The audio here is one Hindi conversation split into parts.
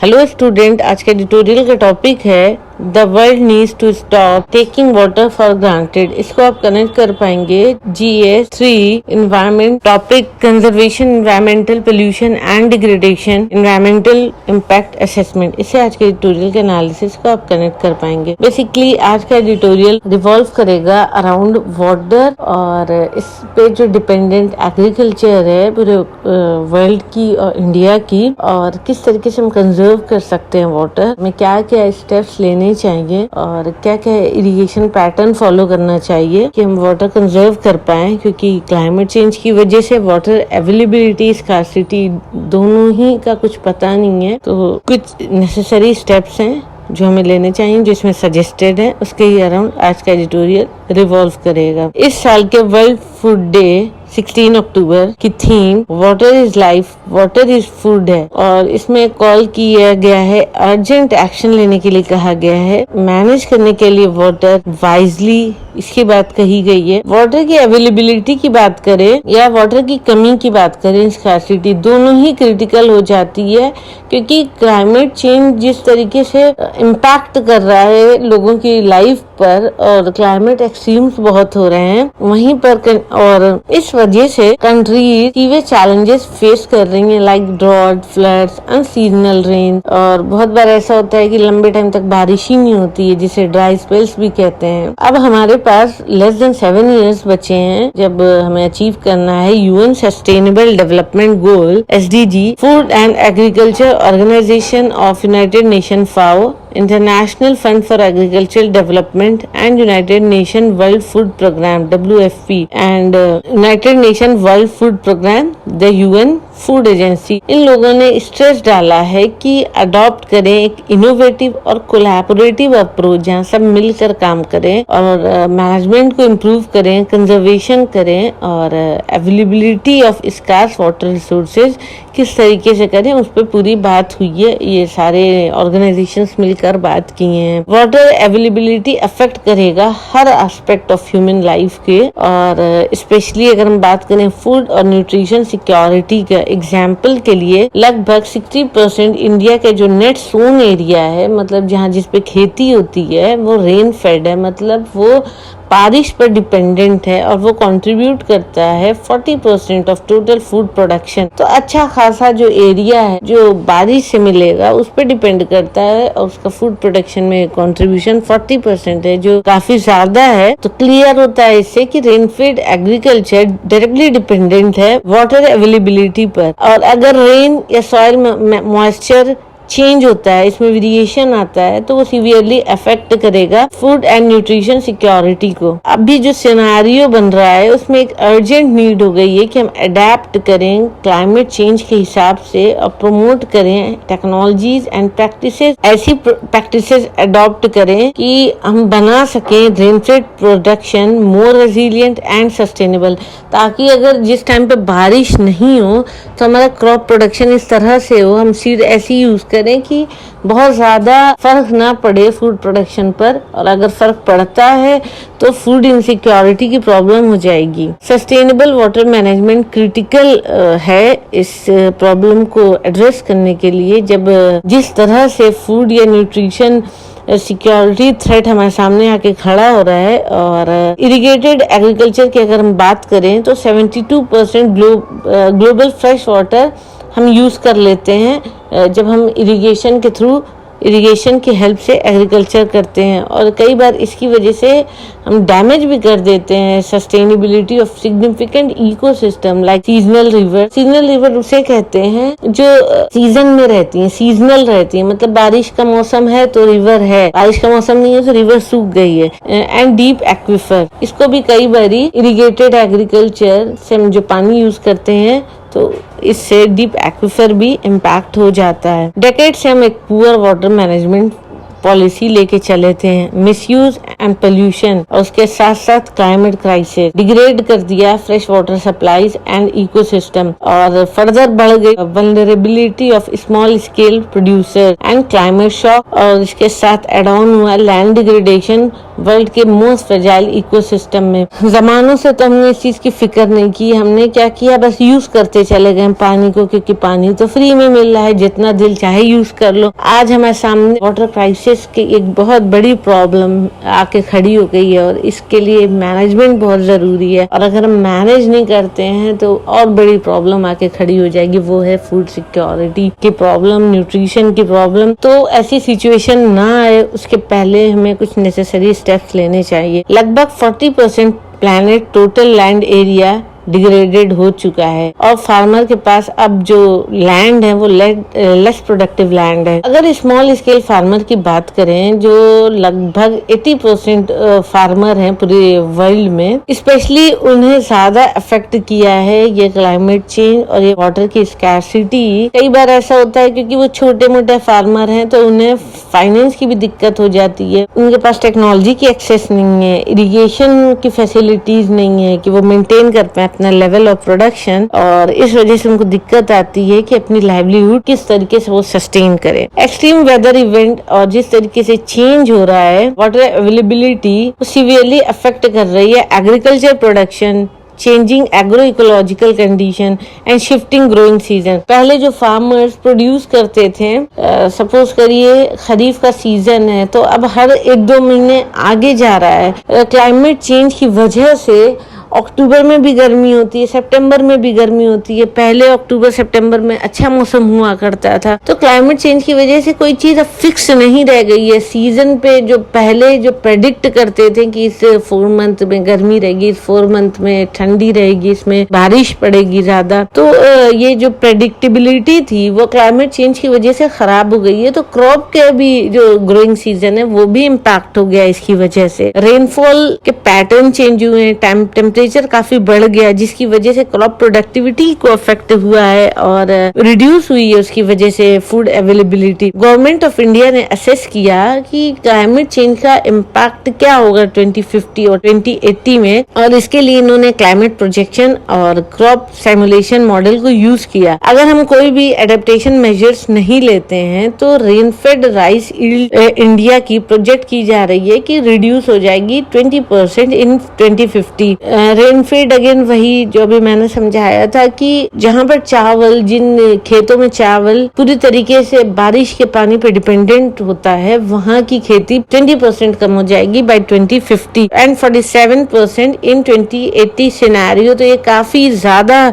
हेलो स्टूडेंट, आज के ट्यूटोरियल का टॉपिक है the world needs to stop taking water for granted. इसको आप कनेक्ट कर पाएंगे GS 3 environment topic conservation, environmental pollution and degradation, environmental impact assessment. इससे आज के ट्यूटोरियल के एनालिसिस को आप कनेक्ट कर पाएंगे। बेसिकली आज का ट्यूटोरियल रिवॉल्व करेगा अराउंड वाटर और इस पे जो डिपेंडेंट एग्रीकल्चर है पूरे वर्ल्ड की और इंडिया की, और किस तरीके से हम कंजर्व कर सकते हैं वाटर में, क्या क्या स्टेप्स लेने चाहिए और क्या क्या इरिगेशन पैटर्न फॉलो करना चाहिए कि हम वाटर कंजर्व कर पाएं। क्योंकि क्लाइमेट चेंज की वजह से वाटर अवेलेबिलिटी, स्कार्सिटी दोनों ही का कुछ पता नहीं है। तो कुछ नेसेसरी स्टेप्स हैं जो हमें लेने चाहिए, जिसमें सजेस्टेड है। उसके ही अराउंड आज का एडिटोरियल रिवॉल्व करेगा। इस साल के वर्ल्ड फूड डे 16 अक्टूबर की theme water is life, water is food है, और इसमें कॉल किया गया है, अर्जेंट एक्शन लेने के लिए कहा गया है, मैनेज करने के लिए वाटर वाइजली इसकी बात कही गई है। वाटर की अवेलेबिलिटी की बात करें या वाटर की कमी की बात करें, स्कार्सिटी दोनों ही क्रिटिकल हो जाती है। क्योंकि क्लाइमेट चेंज जिस तरीके से इम्पैक्ट कर रहा है लोगों की लाइफ पर, और क्लाइमेट एक्सट्रीम्स बहुत हो रहे हैं वहीं पर, और इस वजह से कंट्रीज सीवियर चैलेंजेस फेस कर रही हैं, like drought, floods, unseasonal rain. और बहुत बार ऐसा होता है कि लंबे टाइम तक बारिश ही नहीं होती है, जिसे ड्राई स्पेल्स भी कहते हैं। अब हमारे पास लेस देन 7 इयर्स बचे हैं जब हमें अचीव करना है UN sustainable development goal SDG। Food and Agriculture Organisation of United Nation FAO, International Fund for Agricultural Development and United Nations World Food Program WFP and United Nations World Food Program, the UN food agency, इन लोगों ने स्ट्रेस डाला है कि अडॉप्ट करें एक इनोवेटिव और कोलैबोरेटिव अप्रोच, जहां सब मिलकर काम करें और मैनेजमेंट को इम्प्रूव करें, कंजर्वेशन करें, और availability of scarce water resources किस तरीके से करें, उस पर पूरी बात हुई है। ये सारे ऑर्गेनाइजेशंस मिलकर बात किए हैं। वाटर अवेलेबिलिटी अफेक्ट करेगा हर एस्पेक्ट ऑफ ह्यूमन लाइफ के, और स्पेशली अगर हम बात करें फूड और न्यूट्रिशन सिक्योरिटी का, एग्जाम्पल के लिए लगभग 60% इंडिया के जो नेट सोन एरिया है, मतलब जहाँ जिस पे खेती होती है, वो रेन फेड है, मतलब वो बारिश पर डिपेंडेंट है, और वो कंट्रीब्यूट करता है 40% ऑफ टोटल फूड प्रोडक्शन। तो अच्छा खासा जो एरिया है जो बारिश से मिलेगा उस पर डिपेंड करता है, और उसका फूड प्रोडक्शन में कंट्रीब्यूशन 40% है, जो काफी ज्यादा है। तो क्लियर होता है इससे कि रेनफेड एग्रीकल्चर डायरेक्टली डिपेंडेंट है वाटर अवेलेबिलिटी पर, और अगर रेन या सॉइल मॉइस्चर चेंज होता है, इसमें वेरिएशन आता है, तो वो सीवियरली अफेक्ट करेगा फूड एंड न्यूट्रिशन सिक्योरिटी को। अभी जो सिनेरियो बन रहा है उसमें एक अर्जेंट नीड हो गई है कि हम अडेप्ट करें क्लाइमेट चेंज के हिसाब से, और प्रमोट करें टेक्नोलॉजीज एंड प्रैक्टिसेस, ऐसी प्रैक्टिसेस अडॉप्ट करें कि हम बना सकें rainfed production more resilient and sustainable, ताकि अगर जिस टाइम पे बारिश नहीं हो तो हमारा क्रॉप प्रोडक्शन इस तरह से हो, हम सीड ऐसी यूज करें कि बहुत ज्यादा फर्क ना पड़े फूड प्रोडक्शन पर, और अगर फर्क पड़ता है तो फूड इनसिक्योरिटी की प्रॉब्लम हो जाएगी। सस्टेनेबल वाटर मैनेजमेंट क्रिटिकल है इस प्रॉब्लम को एड्रेस करने के लिए, जब जिस तरह से फूड या न्यूट्रिशन सिक्योरिटी थ्रेट हमारे सामने आके खड़ा हो रहा है। और इरिगेटेड एग्रीकल्चर की अगर हम बात करें तो 72% ग्लोबल फ्रेश वाटर हम यूज कर लेते हैं जब हम इरिगेशन के थ्रू, इरिगेशन की हेल्प से एग्रीकल्चर करते हैं, और कई बार इसकी वजह से हम डैमेज भी कर देते हैं sustainability of significant ecosystem like seasonal river. Seasonal river उसे कहते हैं जो सीजन में रहती हैं, सीजनल रहती हैं, मतलब बारिश का मौसम है तो रिवर है, बारिश का मौसम नहीं है तो रिवर सूख गई है। एंड डीप एक्विफर, इसको भी कई बारी इरिगेटेड एग्रीकल्चर से हम जो पानी यूज करते हैं तो इससे डीप एक्विफर भी इम्पैक्ट हो जाता है। डेकेड से हम एक पुअर वाटर मैनेजमेंट पॉलिसी लेके चले थे, मिसयूज एंड पोल्यूशन, और उसके साथ साथ क्लाइमेट क्राइसिस, डिग्रेड कर दिया fresh water supplies and ecosystem, और फर्दर बढ़ गई vulnerability of small scale producer and climate shock, और इसके साथ एड ऑन हुआ लैंड डिग्रेडेशन वर्ल्ड के मोस्ट फ्रेजाइल इकोसिस्टम में। जमानों से तो हमने इस चीज की फिक्र नहीं की, हमने क्या किया, बस यूज करते चले गए पानी को, क्योंकि पानी तो फ्री में मिल रहा है, जितना दिल चाहे यूज कर लो। आज हमारे सामने वाटर क्राइसिस की एक बहुत बड़ी प्रॉब्लम आके खड़ी हो गई है, और इसके लिए मैनेजमेंट बहुत जरूरी है, और अगर हम मैनेज नहीं करते हैं तो और बड़ी प्रॉब्लम आके खड़ी हो जाएगी, वो है फूड सिक्योरिटी की प्रॉब्लम, न्यूट्रिशन की प्रॉब्लम। तो ऐसी सिचुएशन ना आए उसके पहले हमें कुछ नेसेसरी स्टेप्स लेने चाहिए। लगभग 40% planet total land area degraded हो चुका है, और फार्मर के पास अब जो लैंड है वो लेस प्रोडक्टिव लैंड है। अगर स्मॉल स्केल फार्मर की बात करें, जो लगभग 80% फार्मर हैं पूरे वर्ल्ड में, स्पेशली उन्हें ज्यादा अफेक्ट किया है ये क्लाइमेट चेंज और ये वाटर की स्कैर्सिटी। कई बार ऐसा होता है क्योंकि वो छोटे मोटे फार्मर हैं तो उन्हें फाइनेंस की भी दिक्कत हो जाती है, उनके पास टेक्नोलॉजी की एक्सेस नहीं है, इरिगेशन की फैसिलिटीज नहीं है कि वो मेंटेन कर पाए अपना लेवल ऑफ प्रोडक्शन, और इस वजह से उनको दिक्कत आती है कि अपनी लाइवलीहुड किस तरीके से वो सस्टेन करे। एक्सट्रीम वेदर इवेंट और जिस तरीके से चेंज हो रहा है वाटर अवेलेबिलिटी, वो सीवियरली अफेक्ट कर रही है agriculture production, changing agro ecological condition and shifting growing season. पहले जो फार्मर्स प्रोड्यूस करते थे, सपोज करिए खरीफ का सीजन है, तो अब हर 1-2 महीने आगे जा रहा है। क्लाइमेट चेंज की वजह से अक्टूबर में भी गर्मी होती है, सितंबर में भी गर्मी होती है। पहले अक्टूबर सितंबर में अच्छा मौसम हुआ करता था, तो क्लाइमेट चेंज की वजह से कोई चीज अब फिक्स नहीं रह गई है। सीजन पे जो पहले जो प्रेडिक्ट करते थे कि इस 4 मंथ में गर्मी रहेगी, इस 4 मंथ में ठंडी रहेगी, इसमें बारिश पड़ेगी ज्यादा, तो ये जो प्रेडिक्टेबिलिटी थी वो क्लाइमेट चेंज की वजह से खराब हो गई है। तो क्रॉप के भी जो ग्रोइंग सीजन है वो भी इम्पैक्ट हो गया इसकी वजह से। रेनफॉल के पैटर्न चेंज हुए हैं, टेम्परेचर काफी बढ़ गया, जिसकी वजह से क्रॉप प्रोडक्टिविटी को अफेक्ट हुआ है और रिड्यूस हुई है उसकी वजह से food availability. Government of India ने असेस किया कि क्लाइमेट चेंज का इम्पैक्ट क्या होगा 2050 और 2080 में, और इसके लिए इन्होंने क्लाइमेट प्रोजेक्शन और क्रॉप सिमुलेशन मॉडल को यूज किया। अगर हम कोई भी एडेप्टेशन मेजर्स नहीं लेते हैं तो रेनफेड राइस यील्ड इंडिया की प्रोजेक्ट की जा रही है कि रिड्यूस हो जाएगी 20% इन 2050। रेनफीड अगेन वही जो अभी मैंने समझाया था कि जहाँ पर चावल, जिन खेतों में चावल पूरी तरीके से बारिश के पानी पे डिपेंडेंट होता है, वहाँ की खेती 20% कम हो जाएगी बाय 2050 एंड 47% इन 2080 सिनेरियो। तो ये काफी ज्यादा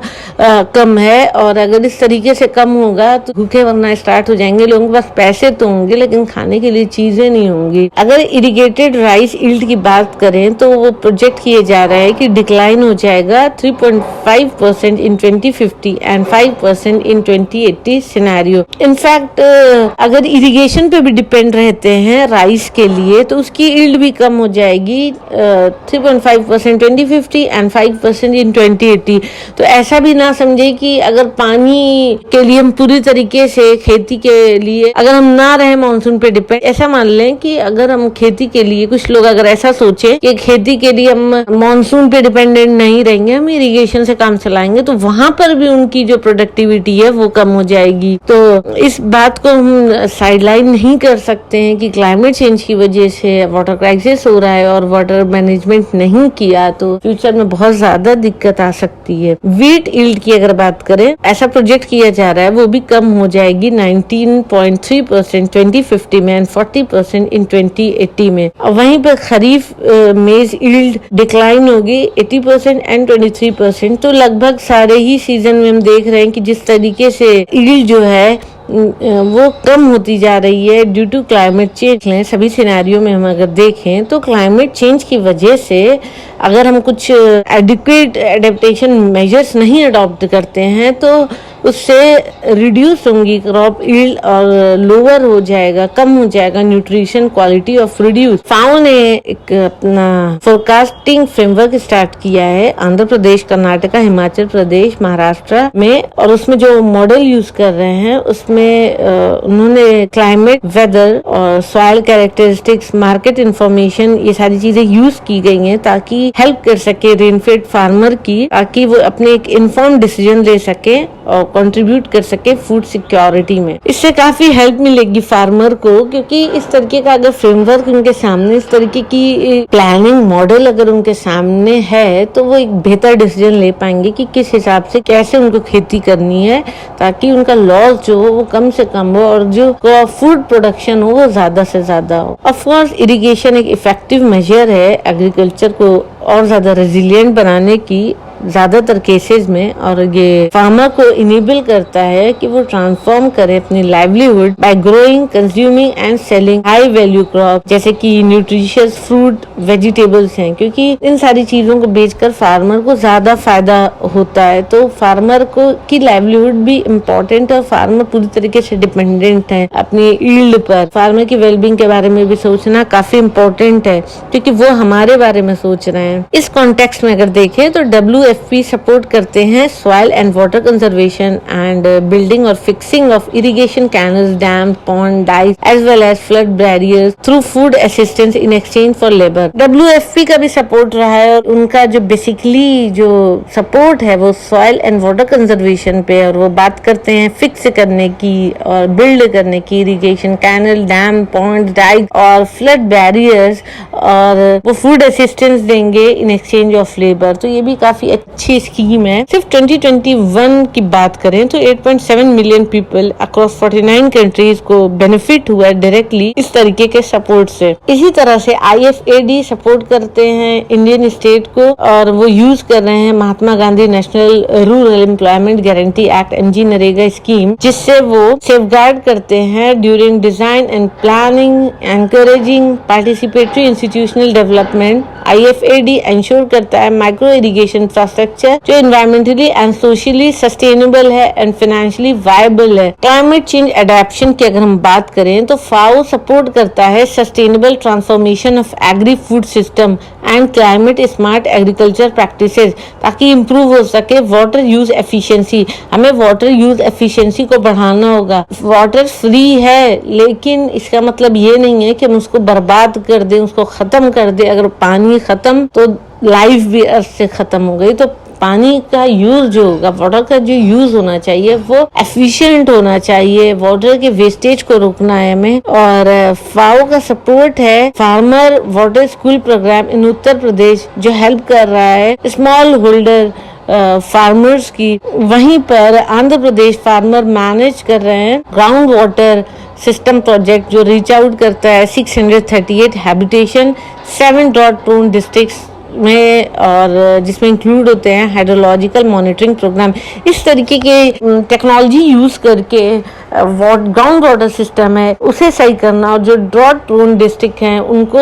कम है, और अगर इस तरीके से कम होगा तो भूखे मरना स्टार्ट हो जाएंगे। लोगों के पास पैसे तो होंगे लेकिन खाने के लिए चीजें नहीं होंगी। अगर इरिगेटेड राइस यील्ड की बात करें तो वो प्रोजेक्ट किए जा रहा है कि डिक्लाइन हो जाएगा 3.5% इन 2050 एंड 5% इन 2080 सिनेरियो। इनफैक्ट अगर इरिगेशन पे भी डिपेंड रहते हैं राइस के लिए तो उसकी यील्ड भी कम हो जाएगी 3.5% 2050 एंड 5% इन 2080। तो ऐसा भी ना समझे कि अगर पानी के लिए हम पूरी तरीके से खेती के लिए अगर हम ना रहे मानसून पे डिपेंड, ऐसा मान लें कि अगर हम खेती के लिए, कुछ लोग अगर ऐसा सोचे कि खेती के लिए हम मानसून पे डिपेंडेंट नहीं रहेंगे, हम इरिगेशन से काम चलाएंगे, तो वहां पर भी उनकी जो प्रोडक्टिविटी है वो कम हो जाएगी। तो इस बात को हम साइडलाइन नहीं कर सकते हैं कि क्लाइमेट चेंज की वजह से वाटर क्राइसिस हो रहा है और वाटर मैनेजमेंट नहीं किया तो फ्यूचर में बहुत ज्यादा दिक्कत आ सकती है। वीट यील्ड की अगर बात करें, ऐसा प्रोजेक्ट किया जा रहा है, वो भी कम हो जाएगी 19.3% 2050 में एंड 40% इन 2080 में। और वहीं पर खरीफ मेज यील्ड डिक्लाइन होगी 80% एंड 23%। तो लगभग सारे ही सीजन में हम देख रहे हैं कि जिस तरीके से यील्ड जो है वो कम होती जा रही है ड्यू टू क्लाइमेट चेंज। सभी सिनेरियो में हम अगर देखें तो क्लाइमेट चेंज की वजह से अगर हम कुछ एडिक्वेट एडेप्टेशन मेजर्स नहीं अडॉप्ट करते हैं तो उससे रिड्यूस होंगी क्रॉप यील्ड और लोअर हो जाएगा, कम हो जाएगा न्यूट्रिशन क्वालिटी ऑफ रिड्यूस। फाओ ने एक अपना फोरकास्टिंग फ्रेमवर्क स्टार्ट किया है आंध्र प्रदेश, कर्नाटका, हिमाचल प्रदेश, महाराष्ट्र में, और उसमें जो मॉडल यूज कर रहे हैं उसमें में उन्होंने क्लाइमेट, वेदर और सॉइल कैरेक्टरिस्टिक्स, मार्केट इंफॉर्मेशन, ये सारी चीजें यूज की गई हैं ताकि हेल्प कर सके रेनफेड फार्मर की, ताकि वो अपने एक इन्फॉर्म डिसीजन ले सके और कंट्रीब्यूट कर सके फूड सिक्योरिटी में। इससे काफी हेल्प मिलेगी फार्मर को, क्योंकि इस तरीके का अगर फ्रेमवर्क उनके सामने, इस तरीके की प्लानिंग मॉडल अगर उनके सामने है, तो वो एक बेहतर डिसीजन ले पाएंगे कि किस हिसाब से कैसे उनको खेती करनी है, ताकि उनका लॉस जो हो वो कम से कम हो और जो फूड प्रोडक्शन हो वो ज्यादा से ज्यादा हो। ऑफ कोर्स इरिगेशन एक इफेक्टिव मेजर है एग्रीकल्चर को और ज्यादा रेजिलिएंट बनाने की ज्यादातर केसेस में, और ये फार्मर को इनेबल करता है कि वो ट्रांसफॉर्म करे अपनी livelihood bye growing, consuming and selling high value crop, जैसे कि न्यूट्रिशियस फ्रूट, वेजिटेबल्स हैं, क्योंकि इन सारी चीजों को बेचकर फार्मर को ज्यादा फायदा होता है। तो फार्मर को की लाइवलीहुड भी इम्पोर्टेंट है और फार्मर पूरी तरीके से डिपेंडेंट है अपनी ईल्ड पर। फार्मर की वेलबींग के बारे में भी सोचना काफी इम्पोर्टेंट है, क्योंकि वो हमारे बारे में सोच रहे हैं। इस कॉन्टेक्स्ट में अगर देखें तो WFP सपोर्ट करते हैं soil and water conservation and building और fixing of irrigation canals, dam, pond, dykes as well as flood barriers through food assistance in exchange for labour. WFP का भी सपोर्ट रहा है और उनका जो बेसिकली जो सपोर्ट है वो सॉइल एंड वाटर कंजर्वेशन पे, और वो बात करते हैं फिक्स करने की और बिल्ड करने की irrigation canal, dam, pond, dykes और फ्लड बैरियर्स, और वो फूड असिस्टेंस देंगे इन एक्सचेंज ऑफ लेबर। तो ये भी काफी अच्छी स्कीम है। सिर्फ 2021 की बात करें तो 8.7 मिलियन पीपल अक्रॉस 49 कंट्रीज को बेनिफिट हुआ है डायरेक्टली इस तरीके के सपोर्ट से। इसी तरह से IFAD सपोर्ट करते हैं इंडियन स्टेट को, और वो यूज कर रहे हैं Mahatma Gandhi national rural employment guarantee act MG NREGA scheme, जिससे वो सेफगार्ड करते हैं during design and planning, encouraging participatory institutional development. IFAD ensure करता है माइक्रो इरिगेशन इंफ्रास्ट्रक्चर जो एनवायरमेंटली एंड सोशली सस्टेनेबल है एंड फाइनेंशियली वायबल है। क्लाइमेट चेंज एडेप्शन की अगर हम बात करें तो FAO सपोर्ट करता है sustainable transformation of agri food system and climate smart agriculture practices, ताकि इम्प्रूव हो सके वाटर यूज एफिशिएंसी। हमें वाटर यूज एफिशिएंसी को बढ़ाना होगा। वाटर फ्री है, लेकिन इसका मतलब ये नहीं है कि हम उसको बर्बाद कर दें, उसको खत्म कर दें। अगर पानी खत्म तो लाइफ भी अर्थ से खत्म हो गई। तो पानी का यूज जो होगा, वाटर का जो यूज होना चाहिए वो एफिशिएंट होना चाहिए। वाटर के वेस्टेज को रोकना है हमें। और FAO का सपोर्ट है फार्मर वाटर स्कूल प्रोग्राम इन उत्तर प्रदेश, जो हेल्प कर रहा है स्मॉल होल्डर फार्मर्स की। वहीं पर आंध्र प्रदेश फार्मर मैनेज कर रहे हैं ग्राउंड वाटर सिस्टम प्रोजेक्ट, जो रीच आउट करता है 638 हैबिटेशन 7 ड्रॉट प्रोन डिस्ट्रिक्ट्स में, और जिसमें इंक्लूड होते हैं हाइड्रोलॉजिकल मॉनिटरिंग प्रोग्राम। इस तरीके के टेक्नोलॉजी यूज करके ग्राउंड वाटर सिस्टम है उसे सही करना, और जो ड्रॉट प्रोन डिस्ट्रिक्ट हैं उनको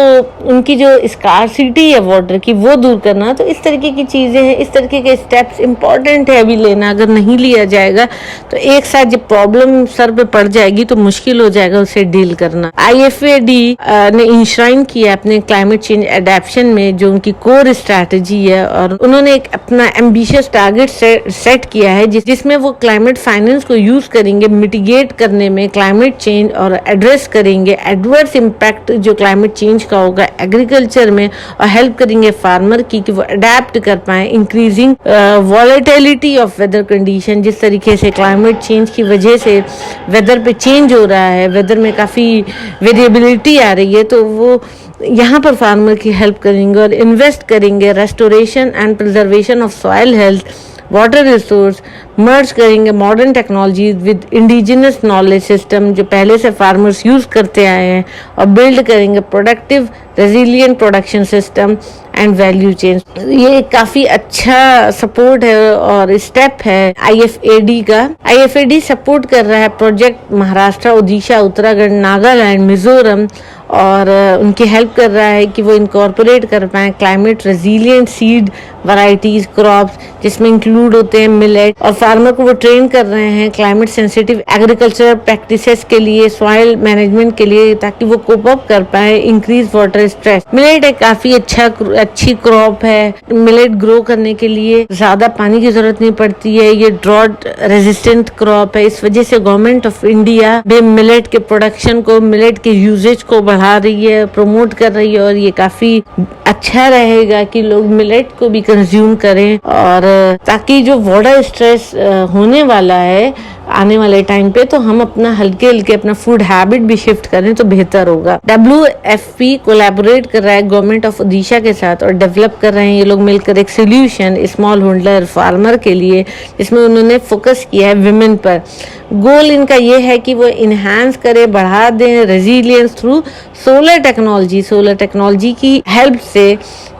उनकी जो स्कार्सिटी है वाटर की वो दूर करना। तो इस तरीके की चीजें हैं, इस तरीके के स्टेप्स इंपॉर्टेंट है अभी लेना। अगर नहीं लिया जाएगा तो एक साथ जब प्रॉब्लम सर पे पड़ जाएगी तो मुश्किल हो जाएगा उसे डील करना। IFAD ने इंश्राइन किया अपने क्लाइमेट चेंज एडेप्शन में जो उनकी कोर स्ट्रैटेजी है, और उन्होंने एक अपना एम्बिशियस टारगेट सेट किया है जिसमें वो क्लाइमेट फाइनेंस को यूज करेंगे मिटिगेट करने में क्लाइमेट चेंज, और एड्रेस करेंगे एडवर्स इम्पैक्ट जो क्लाइमेट चेंज का होगा एग्रीकल्चर में, और हेल्प करेंगे फार्मर की कि वो अडेप्ट कर पाए increasing volatility of weather condition. जिस तरीके से क्लाइमेट चेंज की वजह से वेदर पे चेंज हो रहा है, वेदर में काफी वेरिएबिलिटी आ रही है, तो वो यहाँ पर फार्मर की हेल्प करेंगे और इन्वेस्ट करेंगे restoration and preservation of soil health, water resource, merge करेंगे modern technology with indigenous knowledge system जो पहले से फार्मर्स यूज करते आए हैं, और बिल्ड करेंगे productive resilient production system and value chain. ये काफी अच्छा सपोर्ट है और स्टेप है IFAD का। IFAD सपोर्ट कर रहा है प्रोजेक्ट महाराष्ट्र, ओडिशा, उत्तराखंड, नागालैंड, मिजोरम और उनकी हेल्प कर रहा है कि वो इनकॉर्पोरेट कर पाएँ climate resilient seed varieties crops, जिसमें इंक्लूड होते हैं मिलेट, और फार्मर को वो ट्रेन कर रहे हैं क्लाइमेट सेंसिटिव एग्रीकल्चर प्रैक्टिसेस के लिए, सॉइल मैनेजमेंट के लिए, ताकि वो कोप अप कर पाए इंक्रीज वाटर स्ट्रेस। मिलेट एक काफी अच्छी क्रॉप है। मिलेट ग्रो करने के लिए ज्यादा पानी की जरूरत नहीं पड़ती है। ये ड्रॉट रेजिस्टेंट क्रॉप है। इस वजह से गवर्नमेंट ऑफ इंडिया भी मिलेट के प्रोडक्शन को, मिलेट के यूजेज को बढ़ा रही है, प्रमोट कर रही है, और ये काफी अच्छा रहेगा कि लोग मिलेट को भी कंज्यूम करें, और ताकि जो वाटर स्ट्रेस होने वाला है आने वाले टाइम पे, तो हम अपना हल्के हल्के अपना फूड हैबिट भी शिफ्ट करें तो बेहतर होगा। WFP कोलैबोरेट कर रहा है गवर्नमेंट ऑफ ओडिशा के साथ और डेवलप कर रहे हैं ये लोग मिलकर एक सोल्यूशन स्मॉल होल्डर फार्मर के लिए, जिसमें उन्होंने फोकस किया है विमेन पर। गोल इनका ये है कि वो इनहांस करे, बढ़ा दें रेजिलियंस थ्रू सोलर टेक्नोलॉजी की हेल्प से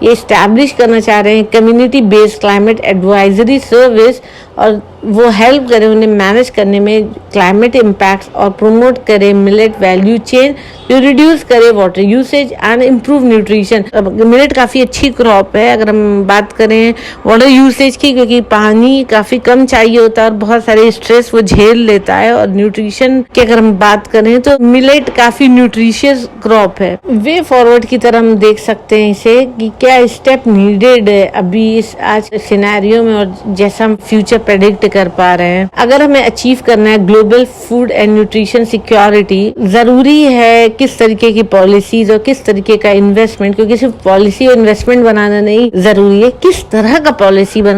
ये इस्टेब्लिश करना चाह रहे हैं community based climate advisory service, और वो हेल्प करे उन्हें मैनेज करने में क्लाइमेट इम्पैक्ट्स, और प्रोमोट करे मिलेट वैल्यू चेन जो रिड्यूस करे water usage and improve nutrition. Millet काफ़ी अच्छी क्रॉप है अगर हम बात करें वाटर यूसेज की, क्योंकि पानी काफ़ी कम चाहिए होता है और बहुत सारे स्ट्रेस वो झेल लेता है। और न्यूट्रिशन की अगर हम बात करें तो मिलेट काफ़ी न्यूट्रिशियस क्रॉप है। वे फॉरवर्ड की तरह हम देख सकते हैं इसे कि क्या स्टेप नीडेड है अभी इस आज सिनेरियो में, और जैसा हम फ्यूचर प्रेडिक्ट कर पा रहे हैं। अगर हमें अचीव करना है global food and nutrition security, जरूरी है किस तरीके की पॉलिसीज और किस तरीके का इन्वेस्टमेंट, क्योंकि सिर्फ पॉलिसी और इन्वेस्टमेंट बनाना नहीं, जरूरी है किस तरह का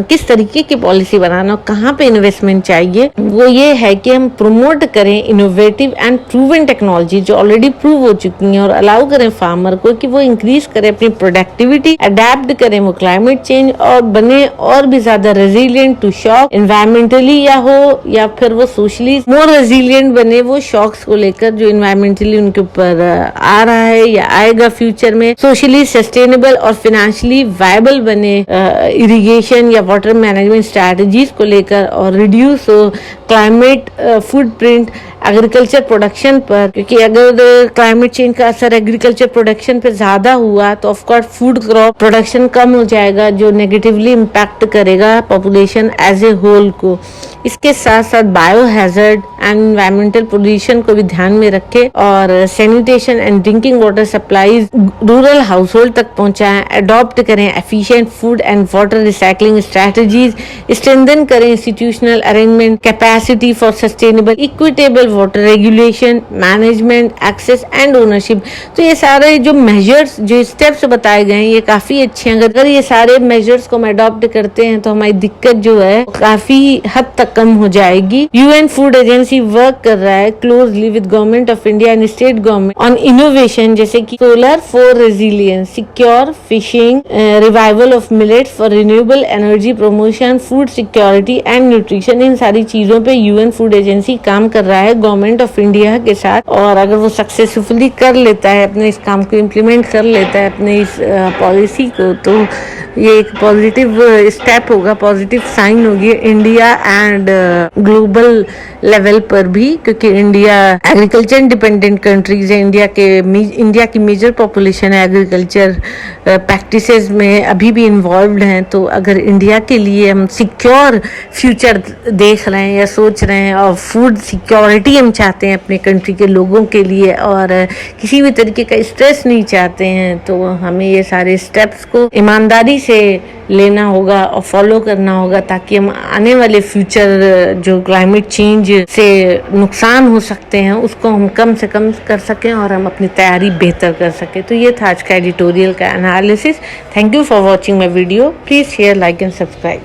किस तरीके की पॉलिसी बनाना, कहाँ पे इन्वेस्टमेंट चाहिए। वो ये है कि हम प्रमोट करें इनोवेटिव एंड प्रूवन टेक्नोलॉजी जो ऑलरेडी प्रूव हो चुकी है, और अलाउ करें फार्मर को कि वो इंक्रीज करे अपनी प्रोडक्टिविटी, अडेप्ट करें वो क्लाइमेट चेंज, और बने और भी ज्यादा रेजिलिएंट टू शॉक, एनवायरमेंटली या फिर वो सोशली मोर रेजिलिएंट बने वो शॉक्स को लेकर जो एनवायरमेंटली उनके ऊपर आ रहा है या आएगा फ्यूचर में। सोशली सस्टेनेबल और फाइनेंशियली वायबल बने इरिगेशन या वाटर मैनेजमेंट स्ट्रैटेजीज को लेकर, और रिड्यूस हो क्लाइमेट फुटप्रिंट एग्रीकल्चर प्रोडक्शन पर, क्योंकि अगर क्लाइमेट चेंज का असर एग्रीकल्चर प्रोडक्शन पे ज्यादा हुआ तो ऑफकोर्स फूड क्रॉप प्रोडक्शन कम हो जाएगा, जो नेगेटिवली इम्पैक्ट करेगा पॉपुलेशन एज ए होल को। इसके साथ साथ bio hazard and environmental pollution को भी ध्यान में रखें, और sanitation and drinking water supplies rural household तक पहुंचाएं, अडॉप्ट करें efficient food and water recycling strategies, strengthen करें institutional arrangement capacity for sustainable equitable water regulation management access and ownership. तो ये सारे जो मेजर्स जो स्टेप्स बताए गए हैं ये काफी अच्छे हैं। अगर ये सारे मेजर्स को हम अडॉप्ट करते हैं तो हमारी दिक्कत जो है काफी हद तक कम हो जाएगी। यूएन फूड एजेंसी वर्क कर रहा है closely with government of India and state government on innovation, जैसे कि solar for resilience, secure fishing, revival of millet for renewable energy promotion, food security and nutrition. इन सारी चीजों पे यूएन फूड एजेंसी काम कर रहा है गवर्नमेंट ऑफ इंडिया के साथ, और अगर वो सक्सेसफुली कर लेता है अपने इस काम को इम्प्लीमेंट कर लेता है अपने इस पॉलिसी को, तो ये एक पॉजिटिव स्टेप होगा, पॉजिटिव साइन होगी इंडिया एंड ग्लोबल लेवल पर भी, क्योंकि इंडिया एग्रीकल्चर इंडिपेंडेंट कंट्रीज है। इंडिया की मेजर पॉपुलेशन है एग्रीकल्चर प्रैक्टिसेस में अभी भी इन्वॉल्व्ड हैं। तो अगर इंडिया के लिए हम सिक्योर फ्यूचर देख रहे हैं या सोच रहे हैं, और फूड सिक्योरिटी हम चाहते हैं अपने कंट्री के लोगों के लिए, और किसी भी तरीके का स्ट्रेस नहीं चाहते हैं, तो हमें ये सारे स्टेप्स को ईमानदारी से लेना होगा और फॉलो करना होगा, ताकि हम आने वाले फ्यूचर जो क्लाइमेट चेंज से नुकसान हो सकते हैं उसको हम कम से कम कर सकें और हम अपनी तैयारी बेहतर कर सकें। तो ये था आज का एडिटोरियल का analysis. Thank you for watching my video. Please share, like and subscribe.